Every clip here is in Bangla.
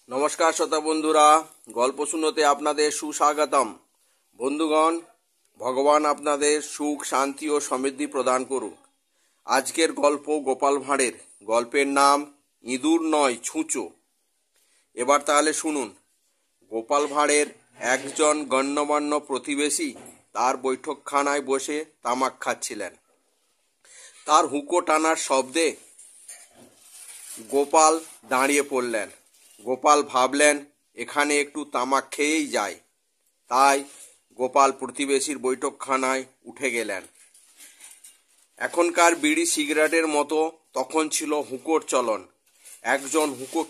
নমস্কার শ্রোতা বন্ধুরা, গল্প শুনোতে আপনাদের সুস্বাগতম। বন্ধুগণ, ভগবান আপনাদের সুখ, শান্তি ও সমৃদ্ধি প্রদান করুক। আজকের গল্প গোপাল ভাঁড়ের। গল্পের নাম ইঁদুর নয় ছুঁচো। এবার তাহলে শুনুন। গোপাল ভাঁড়ের একজন গণ্যমান্য প্রতিবেশী তার বৈঠকখানায় বসে তামাক খাচ্ছিলেন। তার হুঁকো টানার শব্দে গোপাল দাঁড়িয়ে পড়লেন। গোপাল ভাবলেন, এখানে একটু তামাক খেয়েই যায়। তাই গোপাল প্রতিবেশীর বৈঠকখানায় উঠে গেলেন। এখনকার বিড়ি সিগারেটের মতো তখন ছিল হুঁকোর চলন। একজন হুঁকো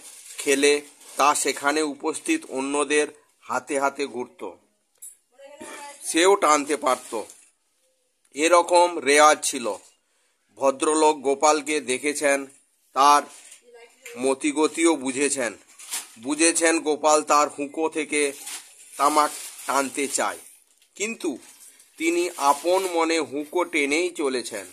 খেলে তা সেখানে উপস্থিত অন্যদের হাতে হাতে ঘুরত, সেও টানতে পারত। এরকম রেওয়াজ ছিল। ভদ্রলোক গোপালকে দেখেছেন, তার মতিগতিও বুঝেছেন গোপাল তার হুঁকো থেকে তামাক টানতে চায়, কিন্তু তিনি আপন মনে হুঁকো টেনেই চলেছেন।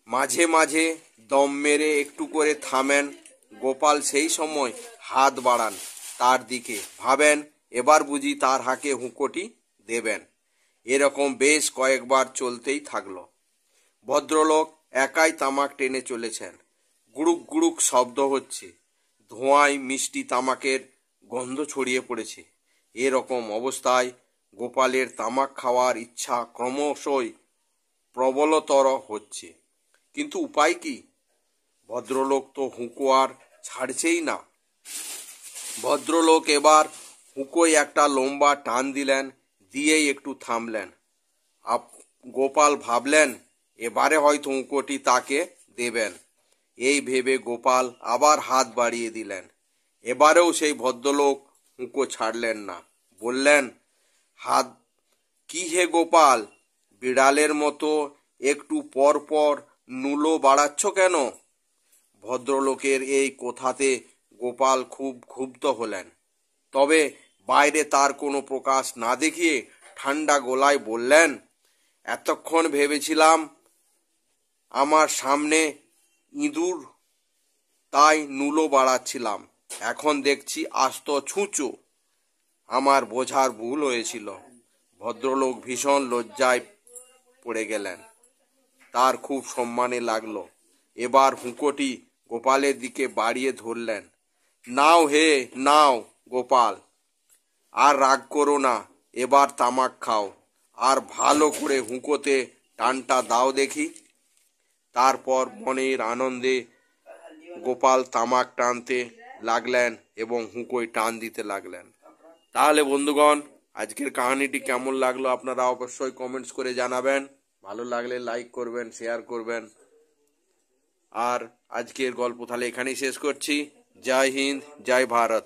মাঝে মাঝে দম মেরে একটু করে থামেন। গোপাল সেই সময় হাত বাড়ান তার দিকে, ভাবেন এবার বুঝি তার হাঁকে হুঁকোটি দেবেন। এরকম বেশ কয়েকবার চলতেই থাকলো। ভদ্রলোক একাই তামাক টেনে চলেছেন। গুড়ুক গুড়ুক শব্দ হচ্ছে, ধোঁয়ায় মিষ্টি তামাকের গন্ধ ছড়িয়ে পড়েছে। এরকম অবস্থায় গোপালের তামাক খাওয়ার ইচ্ছা ক্রমশই প্রবলতর হচ্ছে। কিন্তু উপায় কি? ভদ্রলোক তো হুঁকো আর ছাড়ছেই না। ভদ্রলোক এবার হুঁকোয় একটা লম্বা টান দিলেন, দিয়েই একটু থামলেন। গোপাল ভাবলেন, এবারে হয়তো হুঁকোটি তাকে দেবেন। এই ভেবে গোপাল আবার হাত বাড়িয়ে দিলেন। এবারেও সেই ভদ্রলোক হুঁকো ছাড়লেন না। বললেন, হাত কি হে গোপাল, বিড়ালের মতো একটু পর পর নুলো বাড়াচ্ছ কেন? ভদ্রলোকের এই কথাতে গোপাল খুব ক্ষুব্ধ হলেন। তবে বাইরে তার কোনো প্রকাশ না দেখিয়ে ঠান্ডা গলায় বললেন, এতক্ষণ ভেবেছিলাম আমার সামনে ইঁদুর, তাই নুলো বাড়াচ্ছিলাম। এখন দেখছি আস্ত ছুঁচো। আমার বোঝার ভুল হয়েছিল। ভদ্রলোক ভীষণ লজ্জায় পড়ে গেলেন। তার খুব সম্মানে লাগলো। এবার হুঁকোটি গোপালের দিকে বাড়িয়ে ধরলেন। নাও হে নাও গোপাল, আর রাগ করো না, এবার তামাক খাও, আর ভালো করে হুঁকোতে টানটা দাও দেখি। তারপর মনের আনন্দে গোপাল তামাক টানতে লাগলেন এবং হুঁকোয় টান দিতে লাগলেন। তাহলে বন্ধুগণ, আজকের কাহিনীটি কেমন লাগলো আপনারা অবশ্যই কমেন্টস করে জানাবেন। ভালো লাগলে লাইক করবেন, শেয়ার করবেন। আর আজকের গল্প তাহলে এখানেই শেষ করছি। জয় হিন্দ, জয় ভারত।